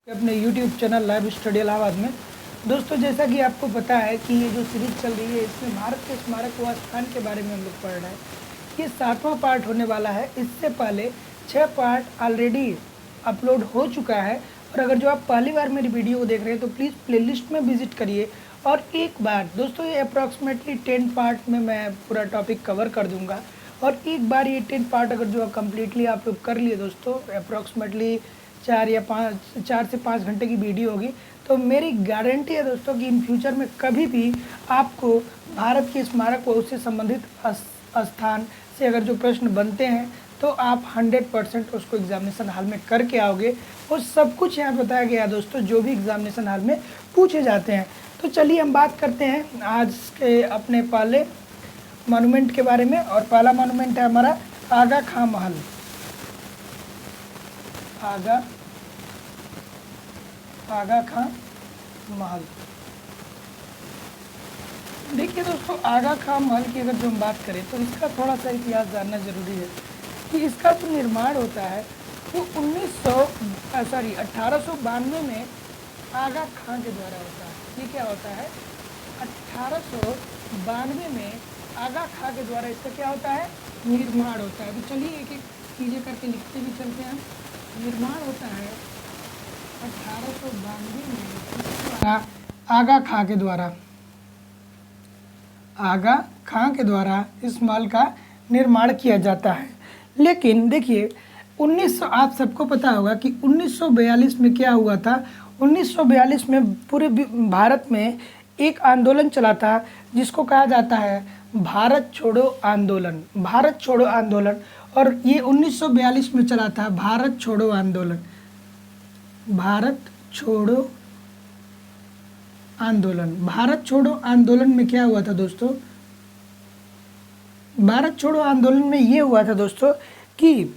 अपने YouTube channel live study Allahabad में। दोस्तों, जैसा कि आपको पता है कि ये जो सीरीज़ चल रही है इसमें भारत के स्मारक व स्थान के बारे में हम लोग पढ़ रहे हैं। ये 7वां पार्ट होने वाला है। इससे पहले 6 पार्ट ऑलरेडी अपलोड हो चुका है। और अगर जो आप पहली बार मेरी वीडियो को देख रहे हैं तो प्लीज़ प्लेलिस्ट में विजिट करिए। और एक बार दोस्तों, ये अप्रॉक्सीमेटली 10 पार्ट में मैं पूरा टॉपिक कवर कर दूँगा। और एक बार ये 10 पार्ट अगर जो कम्प्लीटली आप लोग कर लिए दोस्तों, अप्रॉक्सीमेटली 4 से 5 घंटे की वीडियो होगी, तो मेरी गारंटी है दोस्तों कि इन फ्यूचर में कभी भी आपको भारत के स्मारक व उससे संबंधित स्थान से अगर जो प्रश्न बनते हैं तो आप 100% उसको एग्जामिनेशन हॉल में करके आओगे। वो सब कुछ यहाँ बताया गया है दोस्तों, जो भी एग्जामिनेशन हॉल में पूछे जाते हैं। तो चलिए हम बात करते हैं आज के अपने पहले मॉन्यूमेंट के बारे में। और पहला मॉन्यूमेंट है हमारा आगा खां महल। आगा खां महल। देखिए दोस्तों, आगा खां महल की अगर जो हम बात करें तो इसका थोड़ा सा इतिहास जानना जरूरी है कि इसका जो निर्माण होता है वो 1892 में आगा खां के द्वारा होता है। ये क्या होता है? 1892 में आगा खां के द्वारा इसका क्या होता है? निर्माण होता है। तो चलिए एक एक चीज़ें करके लिखते भी चलते हैं। निर्माण होता है 1892 में आगा खां के द्वारा। आगा खां के द्वारा इस महल का निर्माण किया जाता है। लेकिन देखिए 1900, आप सबको पता होगा कि 1942 में क्या हुआ था। 1942 में पूरे भारत में एक आंदोलन चला था जिसको कहा जाता है भारत छोड़ो आंदोलन। भारत छोड़ो आंदोलन। और ये 1942 में चला था भारत छोड़ो आंदोलन। भारत छोड़ो आंदोलन। भारत छोड़ो आंदोलन में क्या हुआ था दोस्तों? भारत छोड़ो आंदोलन में ये हुआ था दोस्तों कि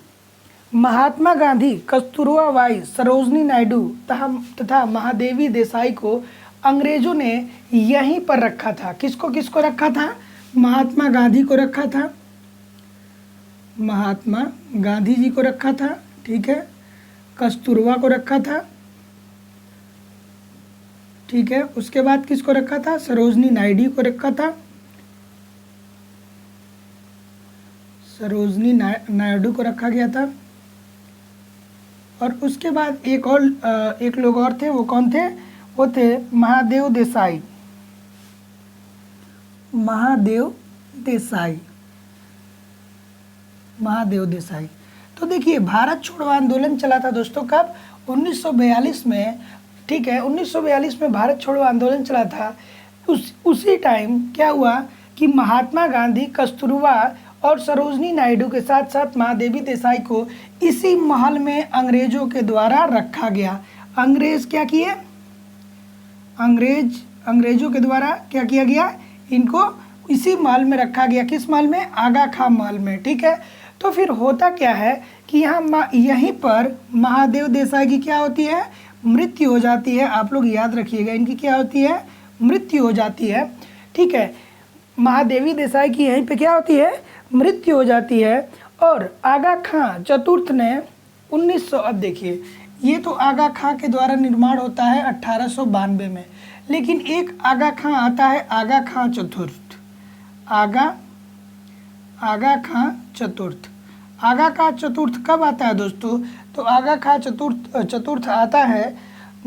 महात्मा गांधी, कस्तूरबा बाई, सरोजनी नायडू तथा महादेवी देसाई को अंग्रेजों ने यहीं पर रखा था। किसको किसको रखा था? महात्मा गांधी को रखा था, महात्मा गांधी जी को रखा था, ठीक है। कस्तूरबा को रखा था, ठीक है। उसके बाद किसको रखा था? सरोजनी नायडू को रखा था, सरोजनी नायडू को रखा गया था। और उसके बाद एक लोग और थे। वो कौन थे? वो थे महादेव देसाई। महादेव देसाई। महादेव देसाई। तो देखिए भारत छोड़ो आंदोलन चला था दोस्तों कब? 1942 में, ठीक है। 1942 में भारत छोड़ो आंदोलन चला था। उसी टाइम क्या हुआ कि महात्मा गांधी, कस्तूरबा और सरोजनी नायडू के साथ साथ महादेवी देसाई को इसी महल में अंग्रेजों के द्वारा रखा गया। अंग्रेज क्या किए? अंग्रेजों के द्वारा क्या किया गया? इनको इसी महल में रखा गया। किस महल में? आगा खां महल में, ठीक है। तो फिर होता क्या है कि यहीं पर महादेव देसाई की क्या होती है? मृत्यु हो जाती है। आप लोग याद रखिएगा, इनकी क्या होती है? मृत्यु हो जाती है, ठीक है। महादेवी देसाई की यहीं पे क्या होती है? मृत्यु हो जाती है। और आगा खां चतुर्थ ने 1900, अब देखिए ये तो आगा खां के द्वारा निर्माण होता है 1892 में। लेकिन एक आगा खां आता है, आगा खां चतुर्थ। आगा खां चतुर्थ। आगा खां चतुर्थ कब आता है दोस्तों? तो आगा खां चतुर्थ आता है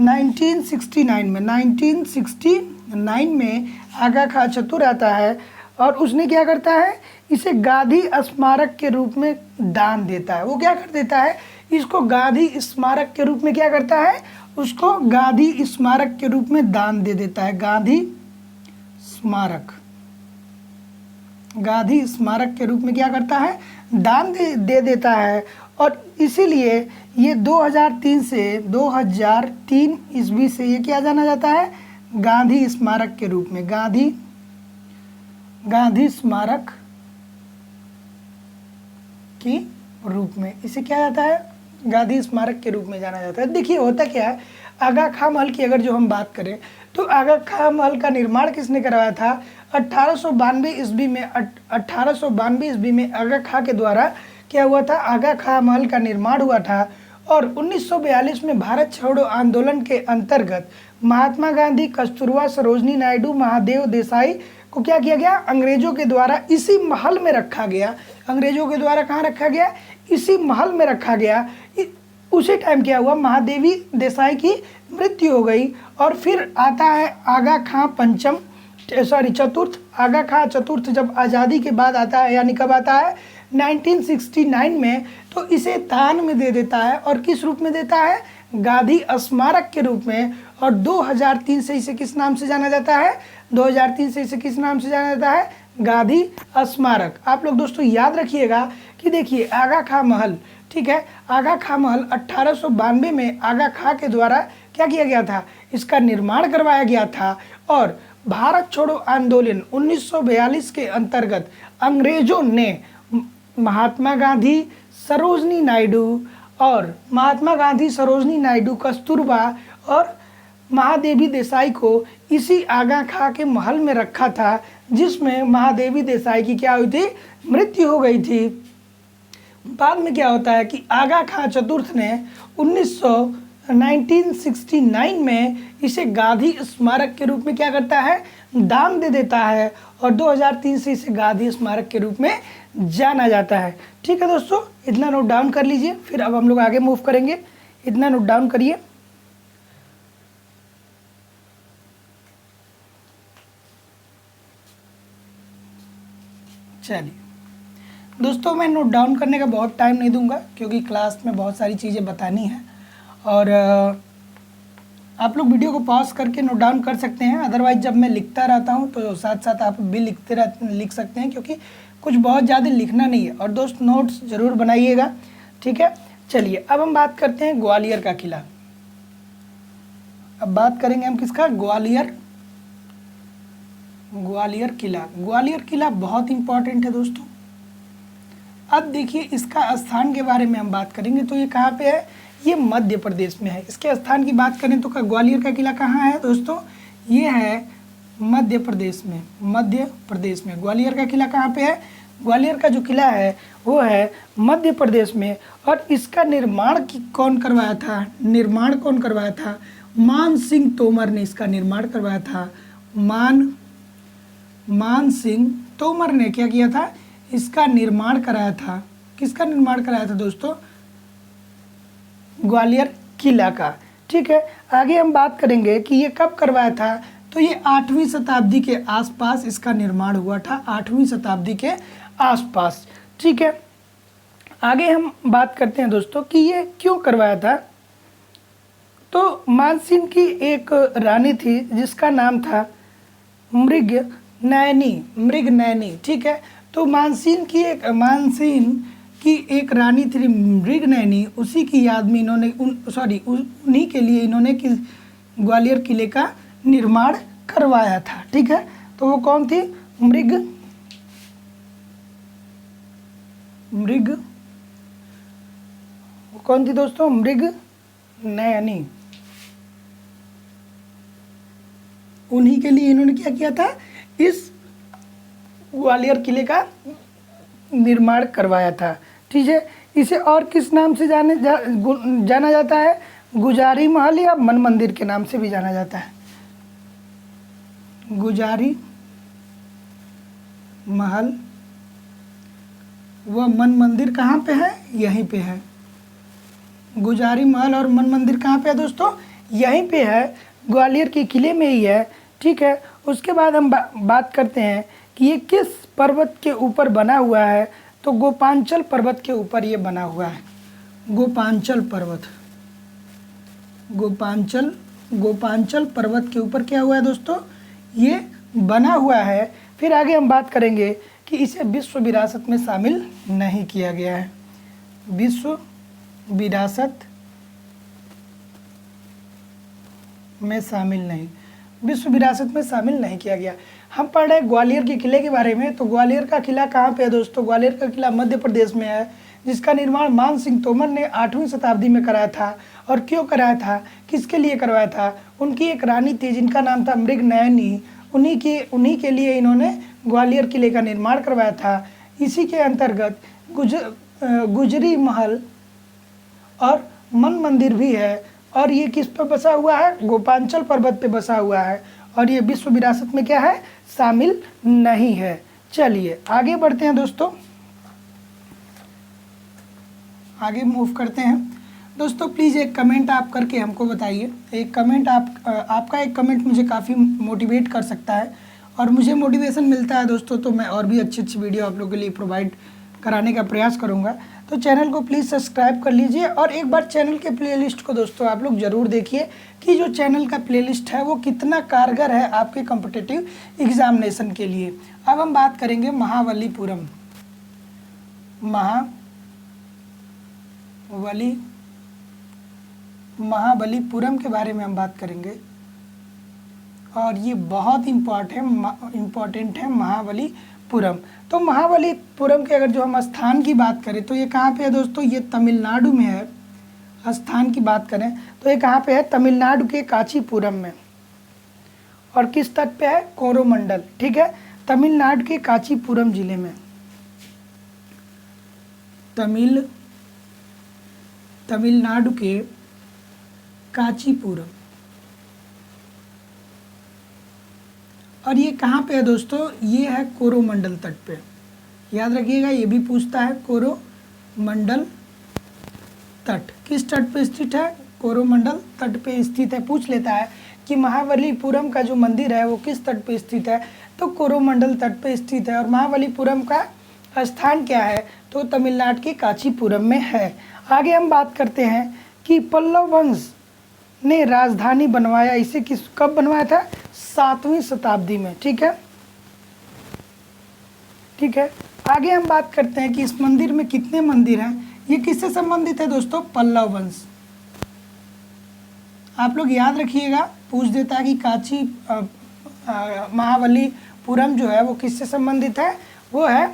1969 में। 1969 में आगा खां चतुर्थ आता है। और उसने क्या करता है? इसे गांधी स्मारक के रूप में दान देता है। वो क्या कर देता है? इसको गांधी स्मारक के रूप में क्या करता है? उसको गांधी स्मारक के रूप में दान दे देता है। गांधी स्मारक। गांधी स्मारक के रूप में क्या करता है? दान दे देता है। और इसीलिए ये 2003 ईस्वी से ये क्या जाना जाता है? गांधी स्मारक के रूप में। गांधी स्मारक के रूप में इसे क्या जाता है? गांधी स्मारक के रूप में जाना जाता है। देखिए होता क्या है, आगा खां महल की अगर जो हम बात करें तो आगा खां महल का निर्माण किसने करवाया था? 1892 ईस्वी में। 1892 ईस्वी में आगा खां के द्वारा क्या हुआ था? आगा खां महल का निर्माण हुआ था। और 1942 में भारत छोड़ो आंदोलन के अंतर्गत महात्मा गांधी, कस्तूरबा, सरोजनी नायडू, महादेव देसाई को क्या किया गया, अंग्रेजों के द्वारा इसी महल में रखा गया। अंग्रेजों के द्वारा कहाँ रखा गया, इसी महल में रखा गया। उसी टाइम क्या हुआ, महादेवी देसाई की मृत्यु हो गई। और फिर आता है आगा खां पंचम, सॉरी चतुर्थ, आगा खां चतुर्थ जब आज़ादी के बाद आता है, यानी कब आता है, 1969 में। तो इसे दान में दे देता है, और किस रूप में देता है, गांधी स्मारक के रूप में। और 2003 से इसे किस नाम से जाना जाता है, 2003 से इसे किस नाम से जाना जाता है, गांधी स्मारक। आप लोग दोस्तों याद रखिएगा कि देखिए आगा खां महल, ठीक है, आगा खां महल 1892 में आगा खां के द्वारा क्या किया गया था, इसका निर्माण करवाया गया था। और भारत छोड़ो आंदोलन 1942 के अंतर्गत अंग्रेजों ने महात्मा गांधी, सरोजनी नायडू और महात्मा गांधी, सरोजनी नायडू, कस्तूरबा और महादेवी देसाई को इसी आगा खां के महल में रखा था, जिसमें महादेवी देसाई की क्या हुई थी, मृत्यु हो गई थी। बाद में क्या होता है कि आगा खां चतुर्थ ने 1969 में इसे गांधी स्मारक के रूप में क्या करता है, दान दे देता है। और 2003 से इसे गांधी स्मारक के रूप में जाना जाता है। ठीक है दोस्तों, इतना नोट डाउन कर लीजिए, फिर अब हम लोग आगे मूव करेंगे। इतना नोट डाउन करिए। चलिए दोस्तों, मैं नोट डाउन करने का बहुत टाइम नहीं दूंगा, क्योंकि क्लास में बहुत सारी चीज़ें बतानी है। और आप लोग वीडियो को पॉज करके नोट डाउन कर सकते हैं। अदरवाइज जब मैं लिखता रहता हूं तो साथ साथ आप भी लिख सकते हैं, क्योंकि कुछ बहुत ज़्यादा लिखना नहीं है। और दोस्त नोट्स ज़रूर बनाइएगा, ठीक है। चलिए अब हम बात करते हैं ग्वालियर का किला। अब बात करेंगे हम किसका, ग्वालियर किला। ग्वालियर किला बहुत इंपॉर्टेंट है दोस्तों। अब देखिए इसका स्थान के बारे में हम बात करेंगे, तो ये कहाँ पे है, ये मध्य प्रदेश में है। इसके स्थान की बात करें तो ग्वालियर का किला कहाँ है दोस्तों, ये है मध्य प्रदेश में। मध्य प्रदेश में ग्वालियर का किला कहाँ पे है, ग्वालियर का जो किला है वो है मध्य प्रदेश में। और इसका निर्माण कौन करवाया था, निर्माण कौन करवाया था, मान सिंह तोमर ने इसका निर्माण करवाया था। मान सिंह तोमर ने क्या किया था, इसका निर्माण कराया था। किसका निर्माण कराया था दोस्तों, ग्वालियर किला का। ठीक है, आगे हम बात करेंगे कि ये कब करवाया था, तो ये 8वीं शताब्दी के आसपास इसका निर्माण हुआ था, 8वीं शताब्दी के आसपास। ठीक है, आगे हम बात करते हैं दोस्तों कि ये क्यों करवाया था। तो मानसिंह की एक रानी थी जिसका नाम था मृगनयनी। ठीक है, तो मानसिंह की एक रानी थी मृगनयनी, उसी की याद में इन्होंने उन्हीं के लिए इन्होंने ग्वालियर किले का निर्माण करवाया था। ठीक है, तो वो कौन थी, कौन थी दोस्तों, मृगनयनी। उन्हीं के लिए इन्होंने क्या किया था, इस ग्वालियर किले का निर्माण करवाया था। ठीक है, इसे और किस नाम से जाना जाता है, गुजारी महल या मन मंदिर के नाम से भी जाना जाता है। गुजारी महल व मन मंदिर कहाँ पे है, यहीं पे है। गुजारी महल और मन मंदिर कहाँ पे है दोस्तों, यहीं पे है, ग्वालियर के किले में ही है। ठीक है, उसके बाद हम बात करते हैं कि ये किस पर्वत के ऊपर बना हुआ है, तो गोपांचल पर्वत के ऊपर ये बना हुआ है। गोपांचल पर्वत के ऊपर क्या हुआ है दोस्तों, ये बना हुआ है। फिर आगे हम बात करेंगे कि इसे विश्व विरासत में शामिल नहीं किया गया है। विश्व विरासत में शामिल नहीं किया गया। हम पढ़ रहे हैं ग्वालियर के किले के बारे में, तो ग्वालियर का किला कहाँ पे है दोस्तों, ग्वालियर का किला मध्य प्रदेश में है, जिसका निर्माण मान सिंह तोमर ने 8वीं शताब्दी में कराया था। और क्यों कराया था, किसके लिए करवाया था, उनकी एक रानी थी जिनका नाम था मृगनयनी, उन्हीं के लिए इन्होंने ग्वालियर किले का निर्माण करवाया था। इसी के अंतर्गत गुजरी महल और मन मंदिर भी है और ये किस पर बसा हुआ है, गोपांचल पर्वत पे बसा हुआ है और ये विश्व विरासत में क्या है, शामिल नहीं है। चलिए आगे बढ़ते हैं दोस्तों, आगे मूव करते हैं। दोस्तों प्लीज़ एक कमेंट आप करके हमको बताइए, एक कमेंट आपका एक कमेंट मुझे काफ़ी मोटिवेट कर सकता है और मुझे मोटिवेशन मिलता है दोस्तों, तो मैं और भी अच्छी अच्छी वीडियो आप लोगों के लिए प्रोवाइड कराने का प्रयास करूंगा। तो चैनल को प्लीज़ सब्सक्राइब कर लीजिए और एक बार चैनल के प्लेलिस्ट को दोस्तों आप लोग ज़रूर देखिए कि जो चैनल का प्लेलिस्ट है वो कितना कारगर है आपके कॉम्पिटिटिव एग्जामिनेशन के लिए। अब हम बात करेंगे महाबलीपुरम, महाबलीपुरम के बारे में हम बात करेंगे और ये बहुत इम्पॉर्टेंट है महाबलीपुरम। तो महाबलीपुरम के अगर जो हम स्थान की बात करें तो ये कहाँ पे है दोस्तों, ये तमिलनाडु में है। स्थान की बात करें तो ये कहाँ पे है, तमिलनाडु के कांचीपुरम में। और किस तट पे है, कोरोमंडल, ठीक है, तमिलनाडु के कांचीपुरम जिले में। तमिलनाडु के कांचीपुरम। और ये कहाँ पे है दोस्तों, ये है कोरोमंडल तट पे, याद रखिएगा ये भी पूछता है, कोरोमंडल तट किस तट पे स्थित है, कोरोमंडल तट पे स्थित है। पूछ लेता है कि महाबलीपुरम का जो मंदिर है वो किस तट पे स्थित है, तो कोरोमंडल तट पे स्थित है। और महाबलीपुरम का स्थान क्या है, तो तमिलनाडु के कांचीपुरम में है। आगे हम बात करते हैं कि पल्लव वंश ने राजधानी बनवाया, इसे कब बनवाया था, 7वीं शताब्दी में, ठीक है। आगे हम बात करते हैं कि इस मंदिर में कितने मंदिर हैं। ये किससे संबंधित है दोस्तों, पल्लव वंश। आप लोग याद रखिएगा, पूछ देता है कि महाबलीपुरम जो है वो किससे संबंधित है, वो है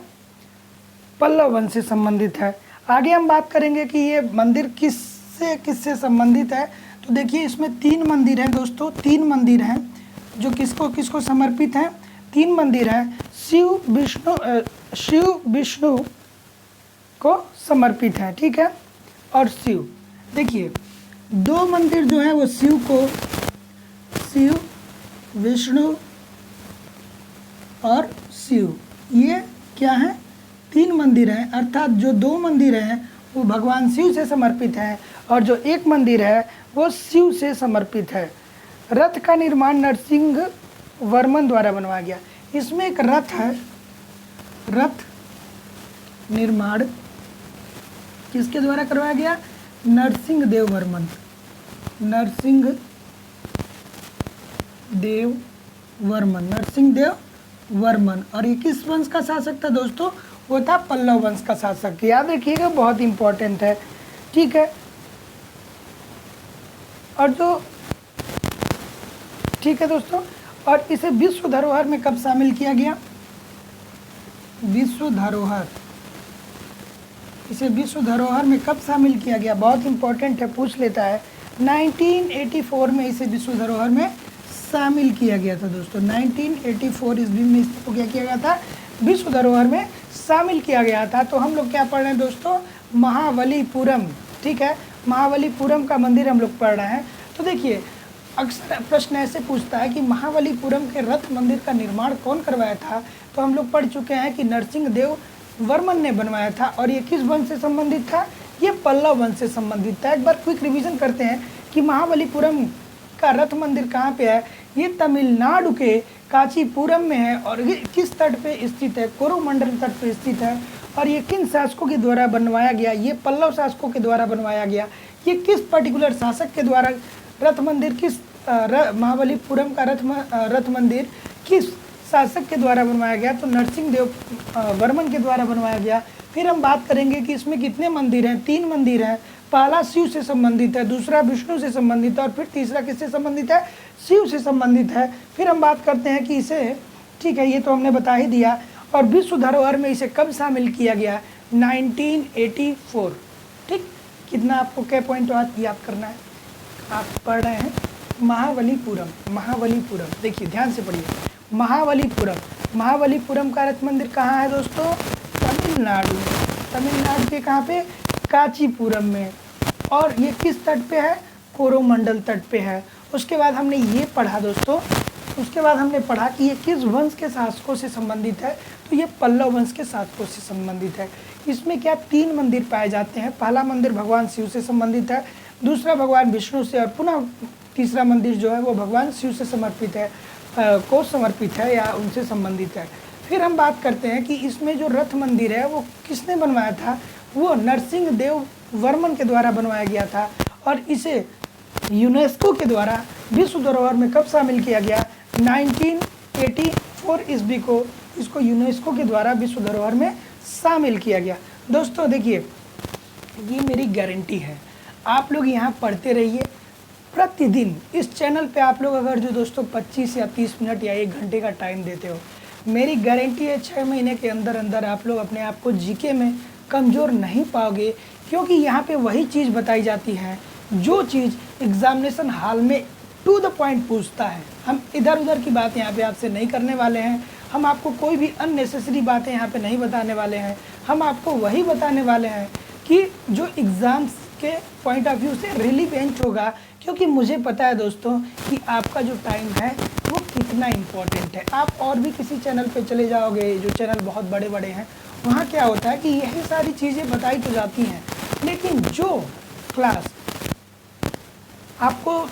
पल्लव वंश से संबंधित है। आगे हम बात करेंगे कि ये मंदिर किससे संबंधित है। तो देखिए इसमें 3 मंदिर हैं दोस्तों, 3 मंदिर हैं जो किसको समर्पित हैं, 3 मंदिर हैं, शिव विष्णु को समर्पित है, ठीक है। और शिव, देखिए 2 मंदिर जो है वो शिव विष्णु और शिव, ये क्या है, 3 मंदिर हैं, अर्थात जो 2 मंदिर हैं वो भगवान शिव से समर्पित हैं और जो 1 मंदिर है वो शिव से समर्पित है। रथ का निर्माण नरसिंह वर्मन द्वारा बनवाया गया। इसमें एक रथ है, रथ निर्माण किसके द्वारा करवाया गया, नरसिंह देव वर्मन। और ये किस वंश का शासक था दोस्तों, वो था पल्लव वंश का शासक। याद रखिएगा, बहुत इंपॉर्टेंट है, ठीक है। और जो ठीक है दोस्तों, और इसे विश्व धरोहर में कब शामिल किया गया, इसे विश्व धरोहर में कब शामिल किया गया, बहुत इंपॉर्टेंट है, पूछ लेता है। 1984 में इसे विश्व धरोहर में शामिल किया गया था दोस्तों। 1984 ईस्वी में इसको क्या किया गया था, विश्व धरोहर में शामिल किया गया था। तो हम लोग क्या पढ़ रहे हैं दोस्तों, महाबलीपुरम, ठीक है, महाबलीपुरम का मंदिर हम लोग पढ़ रहे हैं। तो देखिए अक्सर प्रश्न ऐसे पूछता है कि महाबलीपुरम के रथ मंदिर का निर्माण कौन करवाया था, तो हम लोग पढ़ चुके हैं कि नरसिंह देव वर्मन ने बनवाया था। और ये किस वंश से संबंधित था, ये पल्लव वंश से संबंधित था। एक बार क्विक रिवीजन करते हैं कि महाबलीपुरम का रथ मंदिर कहाँ पे है, ये तमिलनाडु के कांचीपुरम में है और ये किस तट पे स्थित है, कोरोमंडल तट पे स्थित है। और ये किन शासकों के द्वारा बनवाया गया, ये पल्लव शासकों के द्वारा बनवाया गया। ये किस पर्टिकुलर शासक के द्वारा रथ मंदिर, किस महाबलीपुरम का रथ मंदिर किस शासक के द्वारा बनवाया गया, तो नरसिंह देव वर्मन के द्वारा बनवाया गया। फिर हम बात करेंगे कि इसमें कितने मंदिर हैं, 3 मंदिर हैं। पहला शिव से संबंधित है, दूसरा विष्णु से संबंधित है और फिर तीसरा किससे संबंधित है, शिव से संबंधित है। फिर हम बात करते हैं कि इसे, ठीक है, ये तो हमने बता ही दिया। और विश्व धरोहर में इसे कब शामिल किया गया, 1984, ठीक। कितना आपको क्या पॉइंट याद करना है, आप पढ़ रहे हैं महाबलीपुरम, देखिए ध्यान से पढ़िए, महाबलीपुरम का रथ मंदिर कहाँ है दोस्तों, तमिलनाडु के कहाँ पे, कांचीपुरम में। और ये किस तट पे है, कोरोमंडल तट पे है। उसके बाद हमने ये पढ़ा दोस्तों, उसके बाद हमने पढ़ा कि ये किस वंश के शासकों से संबंधित है, तो ये पल्लव वंश के शासकों से संबंधित है। इसमें क्या 3 मंदिर पाए जाते हैं। पहला मंदिर भगवान शिव से संबंधित है, दूसरा भगवान विष्णु से, और पुनः तीसरा मंदिर जो है वो भगवान शिव से समर्पित है, को समर्पित है या उनसे संबंधित है। फिर हम बात करते हैं कि इसमें जो रथ मंदिर है वो किसने बनवाया था, वो नरसिंह देव वर्मन के द्वारा बनवाया गया था, और इसे यूनेस्को के द्वारा विश्व धरोहर में कब शामिल किया गया, 1984 ईस्वी को इसको यूनेस्को के द्वारा विश्व धरोहर में शामिल किया गया। दोस्तों देखिए, ये मेरी गारंटी है, आप लोग यहाँ पढ़ते रहिए प्रतिदिन। इस चैनल पे आप लोग अगर जो दोस्तों 25 या 30 मिनट या 1 घंटे का टाइम देते हो, मेरी गारंटी है 6 महीने के अंदर अंदर आप लोग अपने आप को जीके में कमज़ोर नहीं पाओगे, क्योंकि यहाँ पे वही चीज़ बताई जाती है जो चीज़ एग्जामिनेशन हॉल में टू द पॉइंट पूछता है। हम इधर उधर की बात यहाँ पे आपसे नहीं करने वाले हैं, हम आपको कोई भी अननेसेसरी बातें यहाँ पे नहीं बताने वाले हैं। हम आपको वही बताने वाले हैं कि जो एग्ज़ाम्स के पॉइंट ऑफ व्यू से रिलीवेंट होगा, क्योंकि मुझे पता है दोस्तों कि आपका जो टाइम है वो कितना इम्पोर्टेंट है। आप और भी किसी चैनल पे चले जाओगे, जो चैनल बहुत बड़े बड़े हैं, वहाँ क्या होता है कि यही सारी चीज़ें बताई तो जाती हैं, लेकिन जो क्लास आपको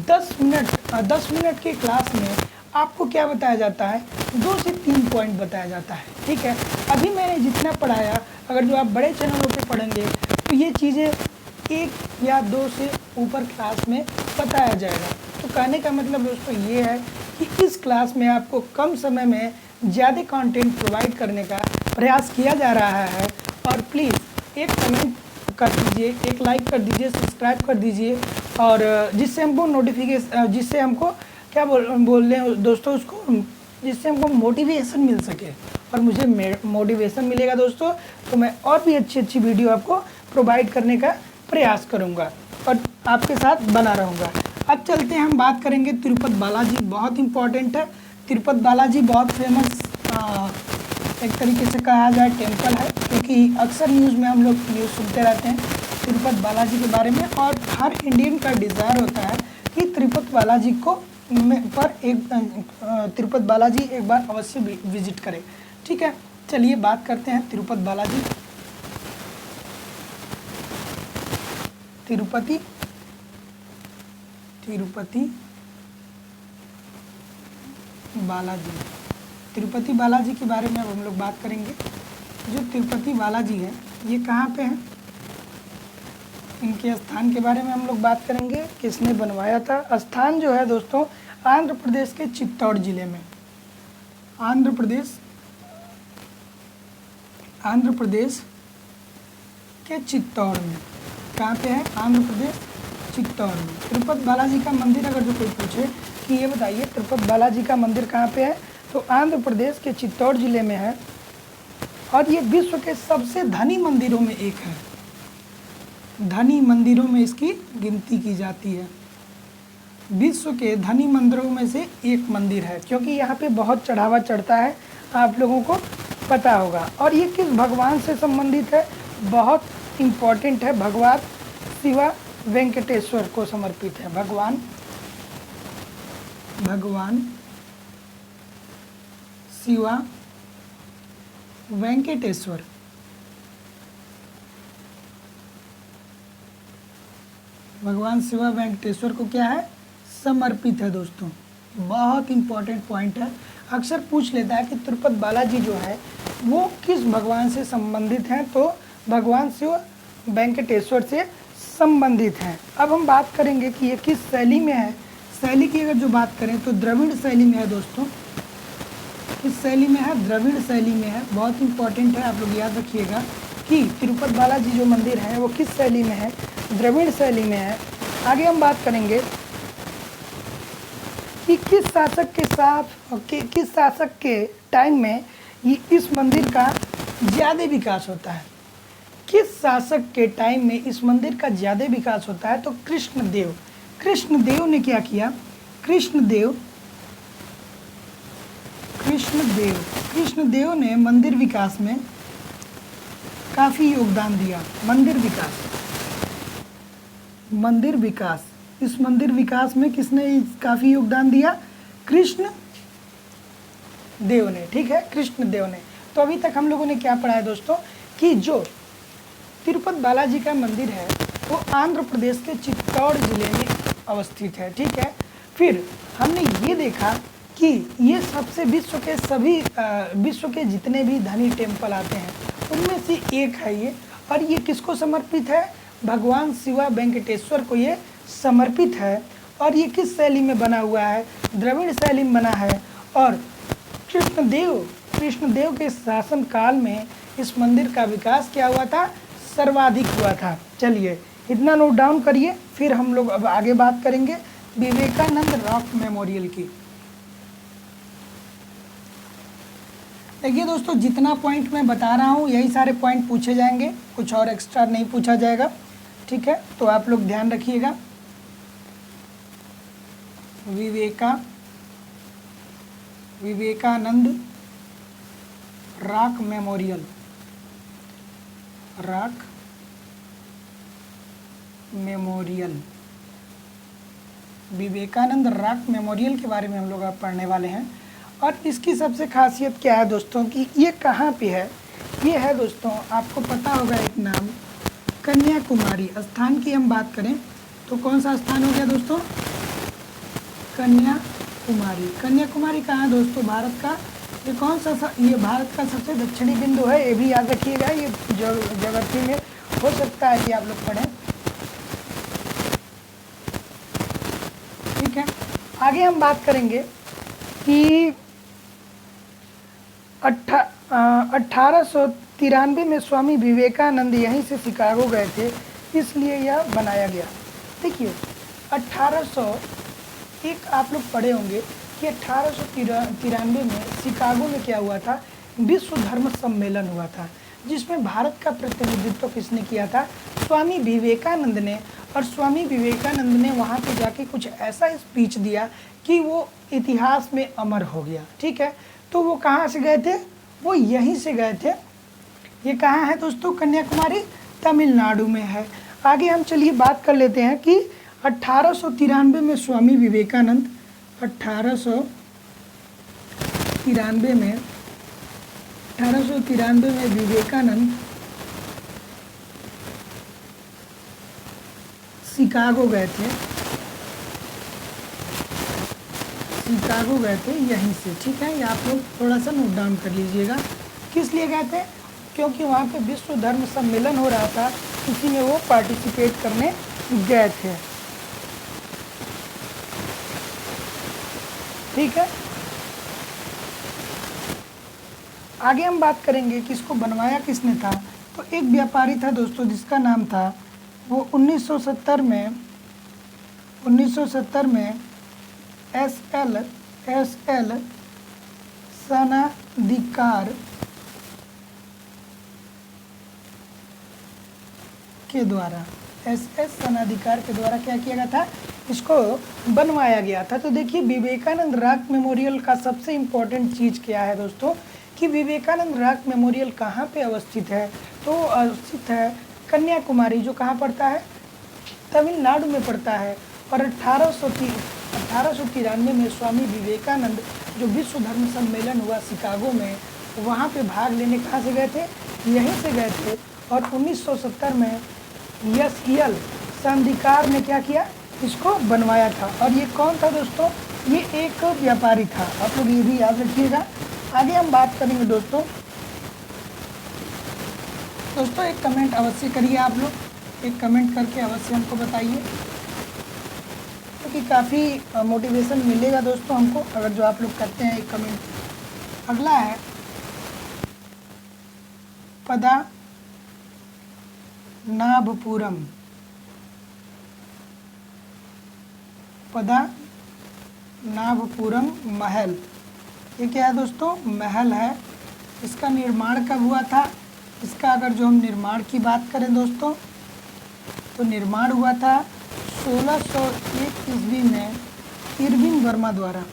10 मिनट की क्लास में आपको क्या बताया जाता है, 2 से 3 पॉइंट बताया जाता है। ठीक है, अभी मैंने जितना पढ़ाया, अगर जो आप बड़े चैनलों पे पढ़ेंगे तो ये चीज़ें 1 या 2 से ऊपर क्लास में बताया जाएगा। तो कहने का मतलब दोस्तों ये है कि इस क्लास में आपको कम समय में ज़्यादा कंटेंट प्रोवाइड करने का प्रयास किया जा रहा है। और प्लीज़ एक कमेंट कर दीजिए, एक लाइक कर दीजिए, सब्सक्राइब कर दीजिए, और जिससे हमको नोटिफिकेशन, जिससे हमको क्या बोल रहे हैं दोस्तों उसको, जिससे हमको मोटिवेशन मिल सके, और मुझे मोटिवेशन मिलेगा दोस्तों तो मैं और भी अच्छी अच्छी वीडियो आपको प्रोवाइड करने का प्रयास करूंगा और आपके साथ बना रहूँगा। अब चलते हैं, हम बात करेंगे तिरुपति बालाजी। बहुत इंपॉर्टेंट है, तिरुपति बालाजी बहुत फेमस एक तरीके से कहा जाए टेम्पल है, क्योंकि अक्सर न्यूज़ में हम लोग न्यूज़ सुनते रहते हैं तिरुपति बालाजी के बारे में, और हर इंडियन का डिज़ायर होता है कि तिरुपति बालाजी को तिरुपति बालाजी एक बार अवश्य विजिट करें। ठीक है, चलिए बात करते हैं तिरुपति बालाजी। तिरुपति बालाजी, तिरुपति बालाजी के बारे में अब हम लोग बात करेंगे। जो तिरुपति बालाजी है ये कहाँ पे है, इनके स्थान के बारे में हम लोग बात करेंगे, किसने बनवाया था। स्थान जो है दोस्तों आंध्र प्रदेश के चित्तौड़ जिले में, आंध्र प्रदेश के चित्तौड़ में। कहाँ पे है, आंध्र प्रदेश चित्तौड़ में। तिरुपति बालाजी का मंदिर, अगर जो कोई पूछे कि ये बताइए तिरुपति बालाजी का मंदिर कहाँ पे है, तो आंध्र प्रदेश के चित्तौड़ जिले में है, और ये विश्व के सबसे धनी मंदिरों में एक है। धनी मंदिरों में इसकी गिनती की जाती है, विश्व के धनी मंदिरों में से एक मंदिर है, क्योंकि यहाँ पे बहुत चढ़ावा चढ़ता है, आप लोगों को पता होगा। और ये किस भगवान से संबंधित है, बहुत इम्पोर्टेंट है, भगवान शिवा वेंकटेश्वर को समर्पित है। भगवान शिवा वेंकटेश्वर, भगवान शिवा वेंकटेश्वर को क्या है, समर्पित है दोस्तों। बहुत इंपॉर्टेंट पॉइंट है, अक्सर पूछ लेता है कि तिरुपति बालाजी जो है वो किस भगवान से संबंधित हैं, तो भगवान शिव वेंकटेश्वर से संबंधित हैं। अब हम बात करेंगे कि ये किस शैली में है। शैली की अगर जो बात करें तो द्रविड़ शैली में है दोस्तों। किस शैली में है, द्रविड़ शैली में है। बहुत इंपॉर्टेंट है, आप लोग याद रखिएगा कि तिरुपति बालाजी जो मंदिर है वो किस शैली में है, द्रविड़ शैली में है। आगे हम बात करेंगे कि किस शासक के टाइम में ये इस मंदिर का ज़्यादा विकास होता है। किस शासक के टाइम में इस मंदिर का ज़्यादा विकास होता है, तो कृष्णदेव ने क्या किया, कृष्णदेव ने मंदिर विकास में काफ़ी योगदान दिया। मंदिर विकास मंदिर विकास। इस मंदिर विकास में किसने काफ़ी योगदान दिया? कृष्ण देव ने, ठीक है, कृष्ण देव ने। तो अभी तक हम लोगों ने क्या पढ़ा है दोस्तों कि जो तिरुपति बालाजी का मंदिर है वो आंध्र प्रदेश के चित्तौड़ जिले में अवस्थित है, ठीक है। फिर हमने ये देखा कि ये सबसे विश्व के जितने भी धनी टेम्पल आते हैं उनमें से एक है ये, और ये किसको समर्पित है? भगवान शिवा वेंकटेश्वर को ये समर्पित है। और ये किस शैली में बना हुआ है? द्रविड़ शैली में बना है। और कृष्णदेव के शासन काल में इस मंदिर का विकास क्या हुआ था? सर्वाधिक हुआ था। चलिए इतना नोट डाउन करिए, फिर हम लोग अब आगे बात करेंगे विवेकानंद रॉक मेमोरियल की। देखिए दोस्तों, जितना पॉइंट मैं बता रहा हूँ यही सारे पॉइंट पूछे जाएंगे, कुछ और एक्स्ट्रा नहीं पूछा जाएगा, ठीक है। तो आप लोग ध्यान रखिएगा। Vivekananda rock memorial, rock memorial, Vivekananda rock memorial के बारे में हम लोग अब पढ़ने वाले हैं। और इसकी सबसे खासियत क्या है दोस्तों कि ये कहाँ पे है? ये है दोस्तों, आपको पता होगा एक नाम, कन्याकुमारी। स्थान की हम बात करें तो कौन सा स्थान हो गया दोस्तों? कन्याकुमारी। कन्याकुमारी कहाँ है दोस्तों? भारत का ये कौन सा ये भारत का सबसे दक्षिणी बिंदु है, ये भी याद रखिएगा। ये ज्योग्राफी में हो सकता है कि आप लोग पढ़ें, ठीक है। आगे हम बात करेंगे कि 1893 में स्वामी विवेकानंद यहीं से शिकागो गए थे, इसलिए यह बनाया गया। देखिए 1801 आप लोग पढ़े होंगे कि 1893 में शिकागो में क्या हुआ था? विश्व धर्म सम्मेलन हुआ था, जिसमें भारत का प्रतिनिधित्व किसने किया था? स्वामी विवेकानंद ने। और स्वामी विवेकानंद ने वहाँ पे जाके कुछ ऐसा स्पीच दिया कि वो इतिहास में अमर हो गया, ठीक है। तो वो कहाँ से गए थे? वो यहीं से गए थे। ये कहाँ है दोस्तों? कन्याकुमारी तमिलनाडु में है। आगे हम चलिए बात कर लेते हैं कि 1893 में स्वामी विवेकानंद 1893 में विवेकानंद शिकागो गए थे, यहीं से, ठीक है। ये आप लोग थोड़ा सा नोट डाउन कर लीजिएगा। किस लिए गए थे? क्योंकि वहाँ पे विश्व धर्म सम्मेलन हो रहा था, इसी में वो पार्टिसिपेट करने गए थे, ठीक है। आगे हम बात करेंगे कि इसको बनवाया किसने था। तो एक व्यापारी था दोस्तों जिसका नाम था, वो 1970 में एस एल सनाधिकार के द्वारा सनाधिकार के द्वारा क्या किया गया था? इसको बनवाया गया था। तो देखिए विवेकानंद रॉक मेमोरियल का सबसे इम्पोर्टेंट चीज़ क्या है दोस्तों कि विवेकानंद रॉक मेमोरियल कहाँ पे अवस्थित है? तो अवस्थित है कन्याकुमारी, जो कहाँ पड़ता है? तमिलनाडु में पड़ता है। और 1893 में स्वामी विवेकानंद जो विश्व धर्म सम्मेलन हुआ शिकागो में, वहाँ पे भाग लेने कहाँ से गए थे? यहीं से गए थे। और 1970 में एल सनाधिकार ने क्या किया? इसको बनवाया था। और ये कौन था दोस्तों? ये एक व्यापारी था। आप लोग ये भी याद रखिएगा। आगे हम बात करेंगे दोस्तों एक कमेंट अवश्य करिए, आप लोग एक कमेंट करके अवश्य हमको बताइए, क्योंकि काफ़ी मोटिवेशन मिलेगा दोस्तों हमको अगर जो आप लोग करते हैं एक कमेंट। अगला है पद्मनाभपुरम महल। ये क्या है दोस्तों? महल है। इसका निर्माण कब हुआ था? इसका अगर जो हम निर्माण की बात करें दोस्तों तो निर्माण हुआ था 1601 ईस्वी में इरविन वर्मा द्वारा,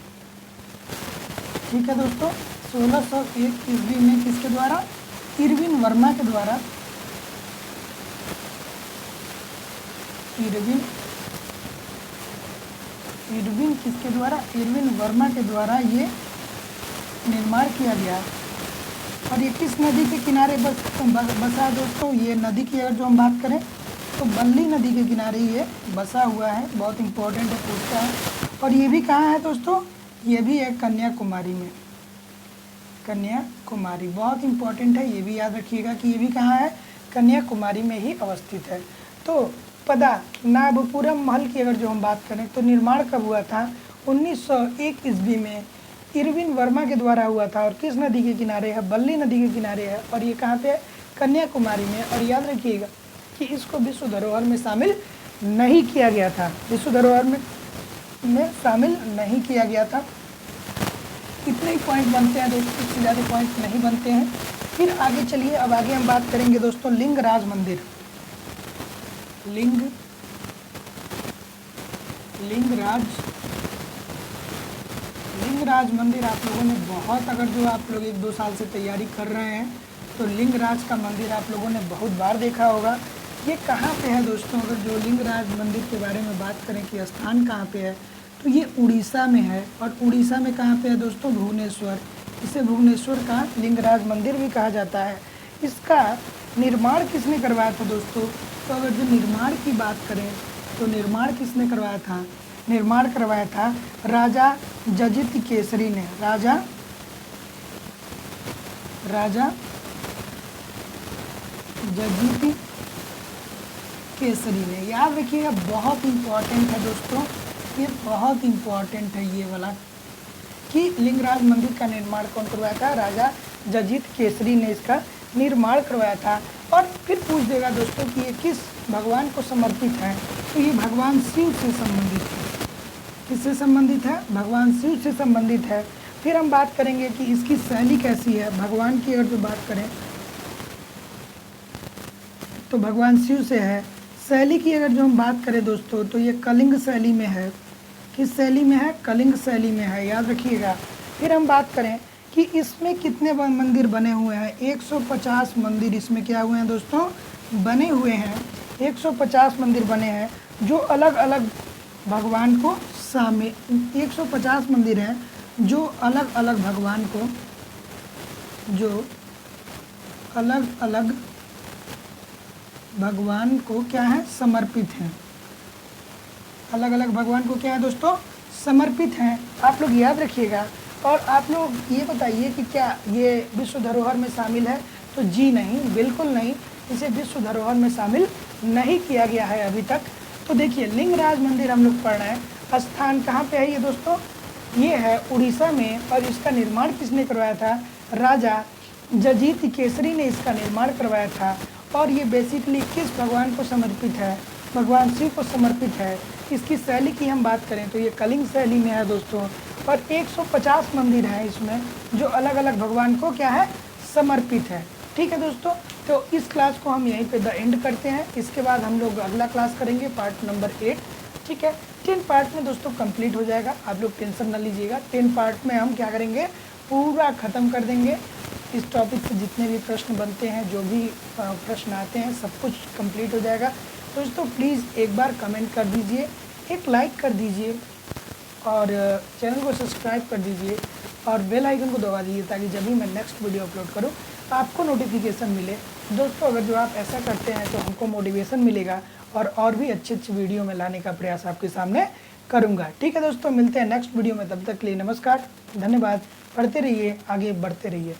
ठीक है दोस्तों। 1601 ईस्वी में किसके द्वारा? इरविन वर्मा के द्वारा इरविन किसके द्वारा, इरविन वर्मा के द्वारा ये निर्माण किया गया। और ये किस नदी के किनारे बसा दोस्तों, ये नदी की अगर जो हम बात करें तो बल्ली नदी के किनारे ये बसा हुआ है। बहुत इंपॉर्टेंट है, पूछता है। और ये भी कहाँ है दोस्तों, ये भी है कन्याकुमारी में। कन्याकुमारी बहुत इंपॉर्टेंट है, ये भी याद रखिएगा कि ये भी कहाँ है, कन्याकुमारी में ही अवस्थित है। तो पद्मनाभपुरम महल की अगर जो हम बात करें तो निर्माण कब हुआ था, 1901 ईस्वी में इरविन वर्मा के द्वारा हुआ था। और किस नदी के किनारे है, बल्ली नदी के किनारे है। और ये कहाँ पे है, कन्याकुमारी में। और याद रखिएगा कि इसको विश्व धरोहर में शामिल नहीं किया गया था, विश्व धरोहर में शामिल नहीं किया गया था। इतने ही पॉइंट बनते हैं दोस्तों, इससे ज़्यादा पॉइंट नहीं बनते हैं। फिर आगे चलिए, अब आगे हम बात करेंगे दोस्तों लिंगराज मंदिर। लिंगराज मंदिर आप लोगों ने बहुत, अगर जो आप लोग 1-2 साल से तैयारी कर रहे हैं तो लिंगराज का मंदिर आप लोगों ने बहुत बार देखा होगा। ये कहाँ पे है दोस्तों, अगर जो लिंगराज मंदिर के बारे में बात करें कि स्थान कहाँ पे है, तो ये उड़ीसा में है। और उड़ीसा में कहाँ पे है दोस्तों, भुवनेश्वर। इसे भुवनेश्वर का लिंगराज मंदिर भी कहा जाता है। इसका निर्माण किसने करवाया था दोस्तों, तो अगर जो निर्माण की बात करें तो निर्माण किसने करवाया था, निर्माण करवाया था राजा जजित केसरी ने। राजा जजित केसरी ने, याद रखिएगा, बहुत इंपॉर्टेंट है दोस्तों, ये बहुत इंपॉर्टेंट है ये वाला, कि लिंगराज मंदिर का निर्माण कौन करवाया था, राजा जजित केसरी ने इसका निर्माण करवाया था। और फिर पूछ देगा दोस्तों कि ये किस भगवान को समर्पित है, तो ये भगवान शिव से संबंधित है। किससे संबंधित है, भगवान शिव से संबंधित है। फिर हम बात करेंगे कि इसकी शैली कैसी है, भगवान की अगर जो बात करें तो भगवान शिव से है। शैली की अगर जो हम बात करें दोस्तों तो ये कलिंग शैली में है। किस शैली में है, कलिंग शैली में है, याद रखिएगा। फिर हम बात करें कि इसमें कितने मंदिर बने हुए हैं, 150 मंदिर इसमें क्या हुए हैं दोस्तों, बने हुए हैं। 150 मंदिर बने हैं जो अलग अलग भगवान को शामिल, 150 मंदिर हैं जो अलग अलग भगवान को, जो अलग अलग भगवान को क्या है, समर्पित हैं। अलग अलग भगवान को क्या है दोस्तों, समर्पित हैं। आप लोग याद रखिएगा। और आप लोग ये बताइए कि क्या ये विश्व धरोहर में शामिल है, तो जी नहीं, बिल्कुल नहीं, इसे विश्व धरोहर में शामिल नहीं किया गया है अभी तक। तो देखिए लिंगराज मंदिर हम लोग पढ़ रहे हैं, स्थान कहाँ पे है ये दोस्तों, ये है उड़ीसा में। और इसका निर्माण किसने करवाया था, राजा जजित केसरी ने इसका निर्माण करवाया था। और ये बेसिकली किस भगवान को समर्पित है, भगवान शिव को समर्पित है। इसकी शैली की हम बात करें तो ये कलिंग शैली में है दोस्तों। और 150 मंदिर हैं इसमें जो अलग अलग भगवान को क्या है, समर्पित है। ठीक है दोस्तों, तो इस क्लास को हम यहीं पे द एंड करते हैं। इसके बाद हम लोग अगला क्लास करेंगे, पार्ट नंबर 8। ठीक है, 10 पार्ट में दोस्तों कंप्लीट हो जाएगा, आप लोग टेंशन ना लीजिएगा। 10 पार्ट में हम क्या करेंगे, पूरा ख़त्म कर देंगे। इस टॉपिक से जितने भी प्रश्न बनते हैं, जो भी प्रश्न आते हैं, सब कुछ कंप्लीट हो जाएगा। दोस्तों प्लीज़ एक बार कमेंट कर दीजिए, एक लाइक कर दीजिए और चैनल को सब्सक्राइब कर दीजिए और बेल आइकन को दबा दीजिए ताकि जब भी मैं नेक्स्ट वीडियो अपलोड करूं आपको नोटिफिकेशन मिले। दोस्तों अगर जो आप ऐसा करते हैं तो हमको मोटिवेशन मिलेगा और भी अच्छे वीडियो में लाने का प्रयास आपके सामने करूंगा। ठीक है दोस्तों, मिलते हैं नेक्स्ट वीडियो में, तब तक के लिए नमस्कार, धन्यवाद। पढ़ते रहिए, आगे बढ़ते रहिए।